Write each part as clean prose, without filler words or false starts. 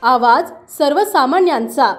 आवाज सर्वसामान्यांचा।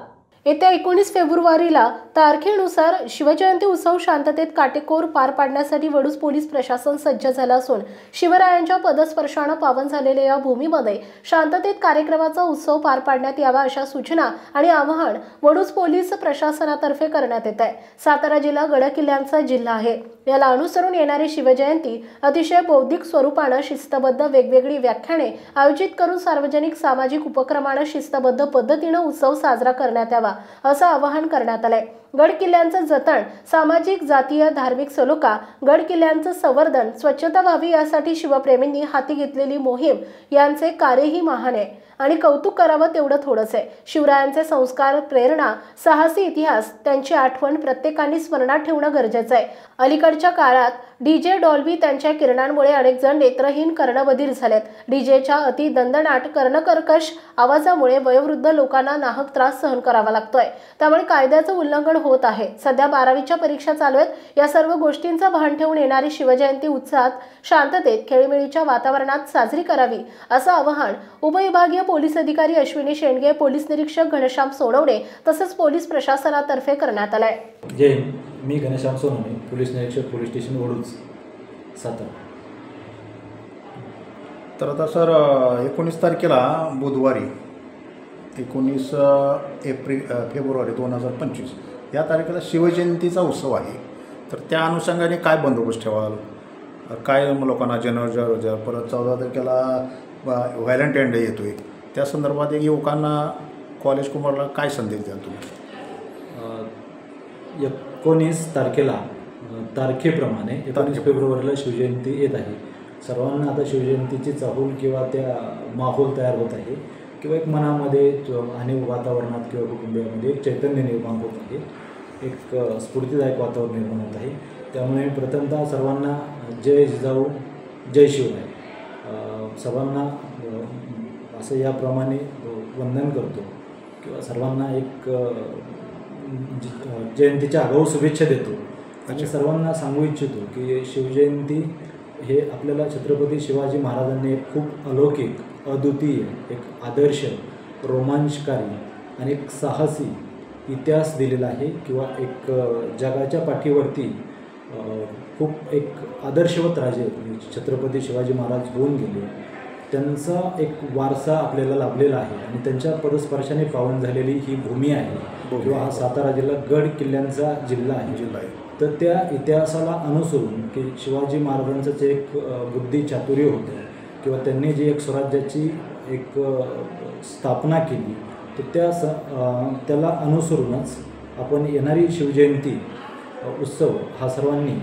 येत्या 19 फेब्रुवारीला तारखेनुसार शिवजयंती उत्सव शांततेत काटेकोर पार पाडण्यासाठी वडूज पोलीस प्रशासन सज्ज झालं असून शिवरायांच्या पदस्पर्शाने पावन झालेल्या या भूमीमध्ये शांततेत कार्यक्रमाचा उत्सव पार पाडण्यात यावा अशा सूचना आणि आवाहन वडूज पोलीस प्रशासनातर्फे करण्यात येत आहे। सातारा जिल्हा गडकिल्ल्यांचा जिल्हा आहे। याला अनुसरून येणारी शिवजयंती अतिशय बौद्धिक स्वरूपाने शिस्तबद्ध वेगवेगळी व्याख्याने आयोजित करून सार्वजनिक सामाजिक उपक्रमाने शिस्तबद्ध पद्धतीने उत्सव साजरा करण्यात यावा असं आवाहन करण्यात आलंय। गडकिल्ल्यांचं जतन, सामाजिक जातीय धार्मिक सलोखा, गडकिल्ल्यांचं संवर्धन, स्वच्छता व्हावी यासाठी शिवप्रेमींनी हाती घेतलेली मोहीम यांचे कार्यही महान आहे आणि कौतुक करावं तेवढं थोडंच आहे। शिवरायांचे संस्कार, प्रेरणा, साहसी इतिहास, त्यांची आठवण प्रत्येकाने स्मरणात ठेवणं गरजेचं आहे। अलीकडच्या काळात डीजे डॉल्बी त्यांच्या किरणांमुळे अनेक जण नेत्रहीन कर्णबधीर झालेत। डीजेच्या अति दणदणाट कर्णकर्कश आवाजामुळे वयोवृद्ध लोकांना नाहक त्रास सहन करावा लागतोय, त्यामुळे कायद्याचं उल्लंघन होत आहे। सध्या 12वीच्या परीक्षा चालू आहेत। या सर्व गोष्टींचा भान ठेवून येणारी शिवजयंती उत्साहात शांततेत खेळीमेळीच्या वातावरणात साजरी करावी असं आवाहन उपविभागीय पोलीस अधिकारी अश्विनी शेंडगे, पोलीस निरीक्षक घनश्याम सोनवणे तसेच पोलीस प्रशासनातर्फे करण्यात आलंय। जय, मी घनश्याम सोनवणे, पोलीस निरीक्षक, पोलीस स्टेशन वडूज, सातारा। तर आता सर 19 तारखेला बुधवारी 19 फेब्रुवारी 2025 या तारखेला शिवजयंतीचा उत्सव आहे। तर त्या अनुषंगाने काय बंदोबस्त ठेवाल, काय लोकांना जनरल परत 14 तारखेला व्हॅलेंटाईन डे येतोय, त्या संदर्भात युवकांना कॉलेज कुमारला काय संदेश द्याल तुम्ही? 19 तारखेला तारखेप्रमाणे 19 फेब्रुवारीला शिवजयंती येत आहे। सर्वांना आता शिवजयंतीची चाहूल किंवा त्या माहोल तयार होत आहे किंवा एक मनामध्ये आणि वातावरणात किंवा कुटुंबियामध्ये एक चैतन्य निर्माण होत आहे, एक स्फूर्तिदायक वातावरण निर्माण होत आहे। त्यामुळे प्रथमतः सर्वांना जय जिजाऊ, जय शिवराय, सर्वांना असं याप्रमाणे वंदन करतो किंवा सर्वांना एक जयंतीच्या आगाऊ शुभेच्छा देतो आणि सर्वांना सांगू इच्छितो की शिवजयंती हे आपल्याला छत्रपती शिवाजी महाराजांनी एक खूप अलौकिक, अद्वितीय, एक आदर्श, रोमांचकारी आणि एक साहसी इतिहास दिलेला आहे किंवा एक जगाच्या पाठीवरती खूप एक आदर्शवत राजे छत्रपती शिवाजी महाराज होऊन गेले, त्यांचा एक वारसा आपल्याला लाभलेला आहे आणि त्यांच्या पदस्पर्शाने पावन झालेली ही भूमी आहे किंवा हा सातारा जिल्हा गड किल्ल्यांचा जिल्हा आहे। तर त्या इतिहासाला अनुसरून की शिवाजी महाराजांचं जे एक बुद्धी चातुर्य होतं किंवा त्यांनी जी एक स्वराज्याची एक स्थापना केली, तर त्याला अनुसरूनच आपण येणारी शिवजयंती उत्सव हा सर्वांनी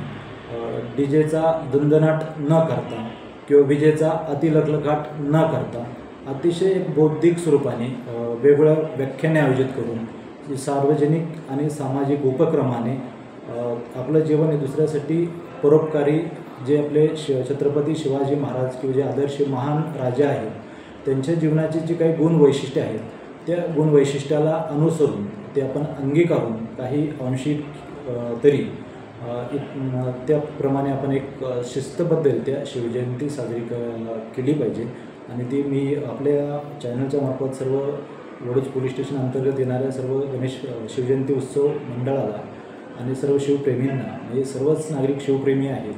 डीजेचा दणदणाट न करता किंवा विजेचा अतिलकलकाट न करता अतिशय बौद्धिक स्वरूपाने वेगवेगळ्या व्याख्याने आयोजित करून सार्वजनिक आणि सामाजिक उपक्रमाने आपलं जीवन हे दुसऱ्यासाठी परोपकारी जे आपले छत्रपती शिवाजी महाराज किंवा जे आदर्श महान राजे आहेत त्यांच्या जीवनाची जी काही गुणवैशिष्ट्ये आहेत त्या गुणवैशिष्ट्याला अनुसरून ते आपण अंगीकारून काही अंशी तरी त्याप्रमाणे आपण एक शिस्तबद्धरित्या शिवजयंती साजरी केली पाहिजे। आणि ती मी आपल्या चॅनलच्या मार्फत सर्व वडूज पोलीस स्टेशन अंतर्गत येणाऱ्या सर्व शिवजयंती उत्सव मंडळाला आणि सर्व शिवप्रेमींना, म्हणजे सर्वच नागरिक शिवप्रेमी आहेत,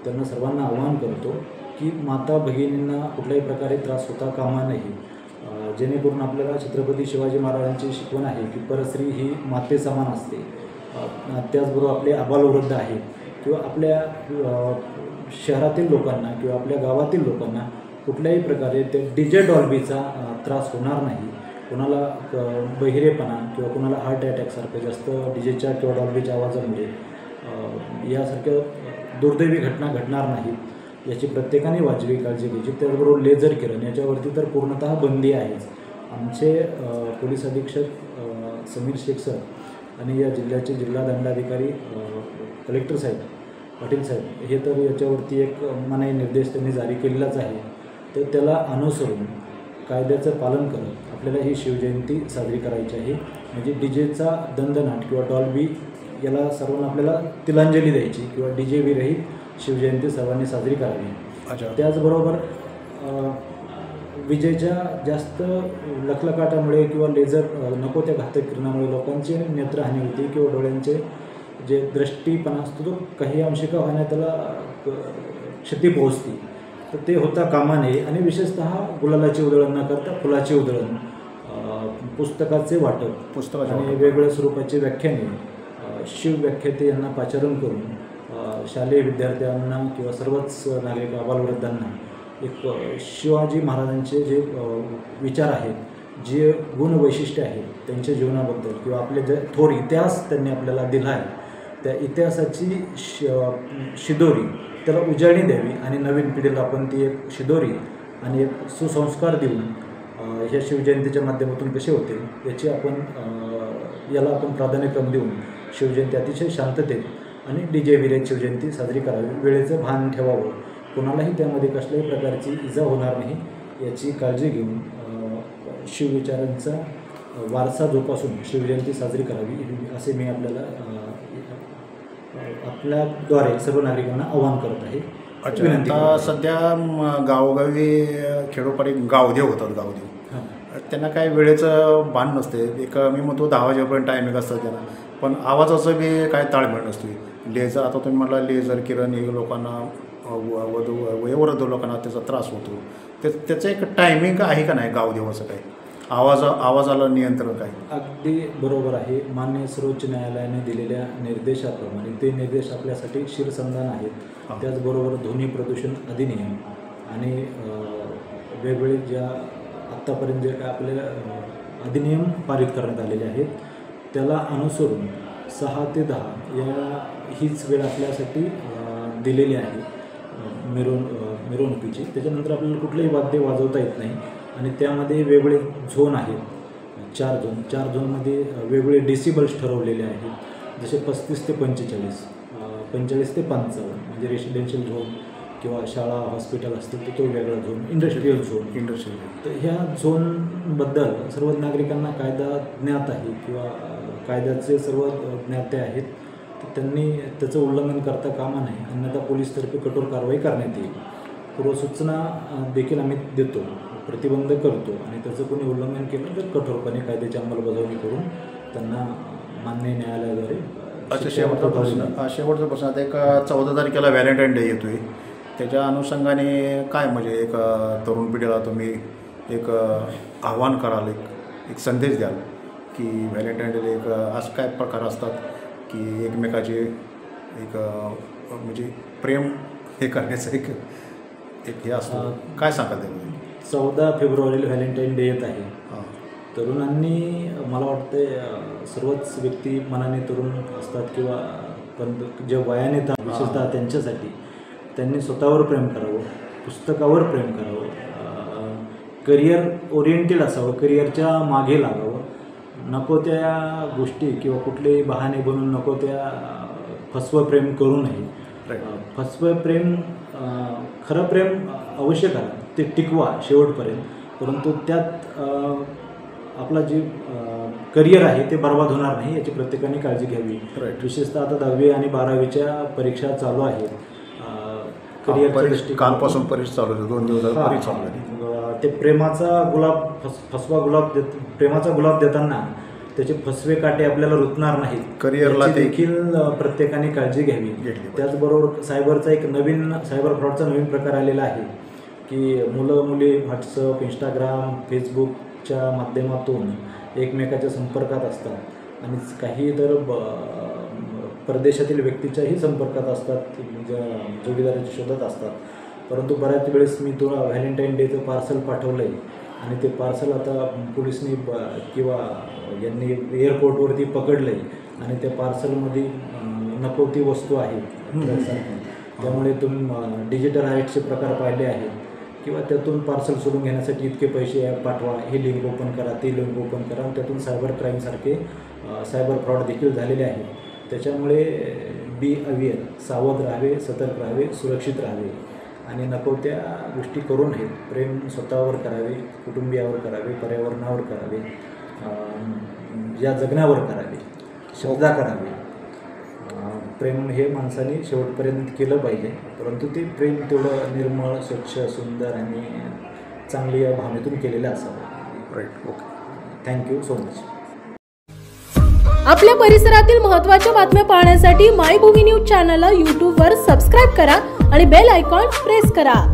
त्यांना सर्वांना आवाहन करतो की माता भगिनींना कुठल्याही प्रकारे त्रास होता कामा नये, जेणेकरून आपल्याला छत्रपती शिवाजी महाराजांची शिकवण आहे की परस्त्री ही माते समान असते। त्याचबरोबर आपले आबालवृद्ध आहेत किंवा आपल्या शहरातील लोकांना किंवा आपल्या गावातील लोकांना कुठल्याही प्रकारे ते डीजे डॉल्बीचा त्रास होणार नाही। कोणाला बहिरेपणा किंवा कोणाला हार्ट अटॅकसारखं जास्त डीजेच्या किंवा डॉल्बीच्या आवाजामुळे यासारख्या दुर्दैवी घटना घडणार नाहीत याची प्रत्येकाने वाजवी काळजी घ्यायची। त्याचबरोबर लेझर किरण याच्यावरती तर पूर्णतः बंदी आहेच। आमचे पोलीस अधीक्षक समीर शेख सर आणि या जिल्ह्याचे जिल्हा दंडाधिकारी कलेक्टर साहेब, पाटील साहेब हे तर याच्यावरती एक मनाई निर्देश त्यांनी जारी केलेलाच आहे। तर त्याला अनुसरून कायद्याचं पालन करत आपल्याला ही शिवजयंती साजरी करायची आहे। म्हणजे डीजेचा दणदणाट किंवा डॉल्बी याला सर्वांना आपल्याला तिलांजली द्यायची किंवा डीजे विरहित शिवजयंती सर्वांनी साजरी करावी। त्याचबरोबर विजेच्या जास्त लखलखाटामुळे किंवा लेझर नको त्या घातक किरणामुळे लोकांची नेत्रहानी होती किंवा डोळ्यांचे जे दृष्टीपणा असतो तो काही अंशी का होईना त्याला क्षती पोहोचते. तर ते होता कामा नये आणि विशेषतः गुलालाची उधळण न करता फुलाची उधळण, पुस्तकाचे वाटप आणि वेगवेगळ्या स्वरूपाची व्याख्याने, शिवव्याख्याते यांना पाचारण करून शालेय विद्यार्थ्यांना किंवा सर्वच नागरिक आबालवृद्धांना एक शिवाजी महाराजांचे जे विचार आहेत, जे गुण वैशिष्ट्य आहेत त्यांच्या जीवनाबद्दल किंवा आपले जे थोर इतिहास त्यांनी आपल्याला दिला आहे त्या इतिहासाची शिदोरी त्याला उजाळणी द्यावी आणि नवीन पिढीला आपण ती एक शिदोरी आणि एक सुसंस्कार देऊन ह्या शिवजयंतीच्या माध्यमातून कसे होते याची याला आपण प्राधान्यक्रम देऊन शिवजयंती अतिशय शांततेत आणि DJ विरहित शिवजयंती साजरी करावी. वेळेचं भान ठेवावं, कोणालाही त्यामध्ये कसल्याही प्रकारची इजा होणार नाही याची काळजी घेऊन शिवविचारांचा वारसा जोपासून शिवजयंती साजरी करावी असे मी आपल्याद्वारे सर्व नागरिकांना आवाहन करत आहे. आता सध्या गावोगावी खेडोपाडी गावदेव होतात. गावदेव त्यांना काय वेळेचं भान नसते. एक मी म्हणतो 10 वाजेपर्यंत टायमिंग असतं त्यांना, पण आवाजाचं बी काय ताळमेळ नसते. लेझर आता तुम्ही म्हटला लेझर किरण हे लोकांना वयोवृद्ध लोकांना त्याचा त्रास होतो. त्याचं एक टायमिंग आहे का नाही गावदेवाचं काय आवाजाला नियंत्रण काय? अगदी बरोबर आहे. माननीय सर्वोच्च न्यायालयाने दिलेल्या निर्देशाप्रमाणे ते निर्देश आपल्यासाठी शिरसंधान आहेत. त्याचबरोबर ध्वनी प्रदूषण अधिनियम आणि वेगवेगळे ज्या आत्तापर्यंत जे काय आपले अधिनियम पारित करण्यात आलेले आहेत त्याला अनुसरून 6 ते 10 हीच वेळ आपल्यासाठी दिलेली आहे मिरवणुकीची. त्याच्यानंतर आपल्याला कुठलंही वाद्य वाजवता येत नाही आणि त्यामध्ये वेगवेगळे झोन आहेत. 4 झोनमध्ये वेगवेगळे डेसिबल्स ठरवलेले आहेत. जसे 35 ते 45, 45 ते 55 म्हणजे रेसिडेन्शियल झोन किंवा शाळा हॉस्पिटल असतील तर तो वेगळा झोन, इंडस्ट्रीयल झोन. तर ह्या झोनबद्दल सर्व नागरिकांना कायदा ज्ञात आहे किंवा कायद्याचे सर्व ज्ञाते आहेत. तर त्यांनी त्याचं उल्लंघन करता कामा नये, अन्यथा पोलीसतर्फे कठोर कारवाई करण्यात येईल. पूर्वसूचना देखील आम्ही देतो, प्रतिबंध करतो आणि त्याचं कोणी उल्लंघन केलं तर कठोरपणे कायद्याची अंमलबजावणी करून त्यांना मान्य न्यायालयाद्वारे. शेवटचा प्रश्न आता एक 14 तारखेला व्हॅलेंटाईन डे येतो आहे. त्याच्या अनुषंगाने काय म्हणजे एक तरुण पिढीला तुम्ही एक आव्हान कराल, एक संदेश द्याल की व्हॅलेंटाईन डे एक असं काय प्रकार असतात की एकमेकाचे एक म्हणजे प्रेम हे करण्याचं एक हे असतं, काय सांगाल त्यामध्ये? 14 फेब्रुवारीला व्हॅलेंटाईन डे येत आहे. तरुणांनी मला वाटते सर्वच व्यक्ती मनाने तरुण असतात किंवा पण जे वयाने येतात विशेषतः त्यांच्यासाठी त्यांनी स्वतःवर प्रेम करावं, पुस्तकावर प्रेम करावं, करिअर ओरिएंटेड असावं, करिअरच्या मागे लागावं, नको त्या गोष्टी किंवा कुठलेही बहाणे बनवून नको त्या फसवं प्रेम करू नये. फसवं प्रेम खरं प्रेम अवश्य करा, ते टिकवा शेवटपर्यंत, परंतु त्यात आपला जे करिअर आहे ते बर्बाद होणार नाही याची प्रत्येकाने काळजी घ्यावी. विशेषतः आता 10वी आणि 12वीच्या परीक्षा चालू आहेत. करिअरच्या दृष्टी कालपासून परीक्षा चालू आहे, 2 दिवस परीक्षा चालू आहे. ते फसवा गुलाब प्रेमाचा गुलाब देताना त्याचे फसवे काटे आपल्याला रुतणार नाहीत. करिअरला देखील प्रत्येकाने काळजी घ्यावी. त्याचबरोबर सायबरचा एक सायबर फ्रॉडचा नवीन प्रकार आलेला आहे की मुलं मुली व्हॉट्सअप, इंस्टाग्राम, फेसबुकच्या माध्यमातून एकमेकाच्या संपर्कात असतात आणि काही तर परदेशातील व्यक्तीच्याही संपर्कात असतात, जोडीदाराच्या शोधात असतात. परंतु बऱ्याच वेळेस मी तुला व्हॅलेंटाईन डेचं पार्सल पाठवलं आहे आणि ते पार्सल आता पोलिसनी किंवा यांनी एअरपोर्टवरती पकडलं आहे आणि त्या पार्सलमध्ये नको ती वस्तू आहे. त्यामुळे तुम्ही डिजिटल अरेस्टचे प्रकार पाहिले आहेत किंवा त्यातून पार्सल सोडून घेण्यासाठी इतके पैसे पाठवा, हे लिंक ओपन करा, ते लिंक ओपन करा, आणि त्यातून सायबर क्राईमसारखे सायबर फ्रॉड देखील झालेले आहेत. त्याच्यामुळे बी अवेअर, सावध राहावे, सतर्क राहावे, सुरक्षित राहावे आणि नको त्या गोष्टी करू नयेत. प्रेम स्वतःवर करावे, कुटुंबियावर करावे, पर्यावरणावर करावे, या जगण्यावर करावे, श्रद्धा करावी. प्रेम हे माणसाने शेवटपर्यंत केलं पाहिजे, परंतु ते प्रेम तेवढं निर्मळ, स्वच्छ, सुंदर आणि चांगली भावनेतून केलेलं असावं. Right. Okay. Thank you so much. आपल्या परिसरातील महत्त्वाच्या बातम्या पाहण्यासाठी मायभूमी न्यूज चॅनलला यूट्यूबवर सबस्क्राईब करा आणि बेल आयकॉन प्रेस करा.